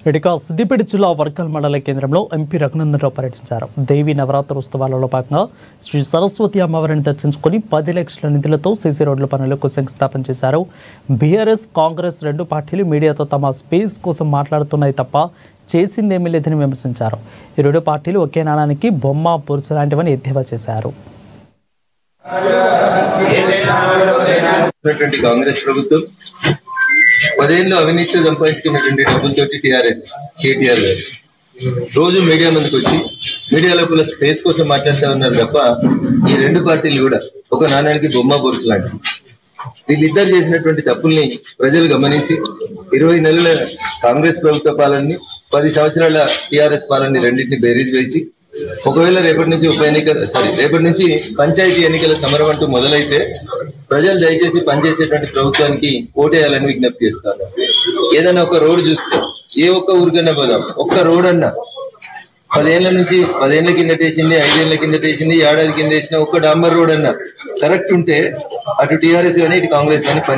ఇటుక సిద్దిపేట జిల్లా వర్గల్ మండల కేంద్రంలో ఎంపీ రఘునందనరావు పర్యటించారు. దేవి నవరాత్రి ఉత్సవాలలో భాగంగా శ్రీ సరస్వతి అమ్మవారిని దర్శించుకుని 10 లక్షల నిధులతో సీసీ రోడ్ల పనులకు శంకుస్థాపన చేశారు. బీఆర్ఎస్, కాంగ్రెస్ రెండు పార్టీలు మీడియాతో తమ స్పేస్ కోసం మాట్లాడుతున్నాయి తప్ప చేసిందేమీ లేదని విమర్శించారు. ఈ రెండు పార్టీలు ఒకే నాణానికి బొమ్మ బొరుసు లాంటివని ఎద్దేవా చేశారు. కాంగ్రెస్ ప్రభుత్వం 10 ఏళ్ళు అవినీతితో సంపాదించుకున్నటువంటి డబ్బులతోటి టీఆర్ఎస్ కేటీఆర్ గారు రోజు మీడియా ముందుకు వచ్చి మీడియా లోపల స్పేస్ కోసం మాట్లాడుతూ ఉన్నారు తప్ప ఈ రెండు పార్టీలు కూడా ఒక నాణానికి బొమ్మ బొరుసు లాంటి. వీళ్ళిద్దరు చేసినటువంటి తప్పుల్ని ప్రజలు గమనించి 20 నెలల కాంగ్రెస్ ప్రభుత్వ పాలనని 10 సంవత్సరాల టీఆర్ఎస్ పాలనని రెండింటిని బేరీజ్ వేసి ఒకవేళ రేపటి నుంచి పంచాయతీ ఎన్నికల సమరం అంటూ మొదలైతే ప్రజలు దయచేసి పనిచేసేటువంటి ప్రభుత్వానికి ఓటేయాలని విజ్ఞప్తి చేస్తారు. ఏదైనా ఒక రోడ్డు చూస్తే ఏ ఒక్క ఊరికన్నా పోదాం, ఒక్క రోడ్ అన్నా 10 ఏళ్ల కిందట వేసింది, 5 ఏళ్ల కిందట వేసింది, ఏడాది కింద వేసిన ఒక్క డాంబర్ రోడ్ అన్నా కరెక్ట్ ఉంటే అటు టీఆర్ఎస్ కానీ ఇటు కాంగ్రెస్ కానీ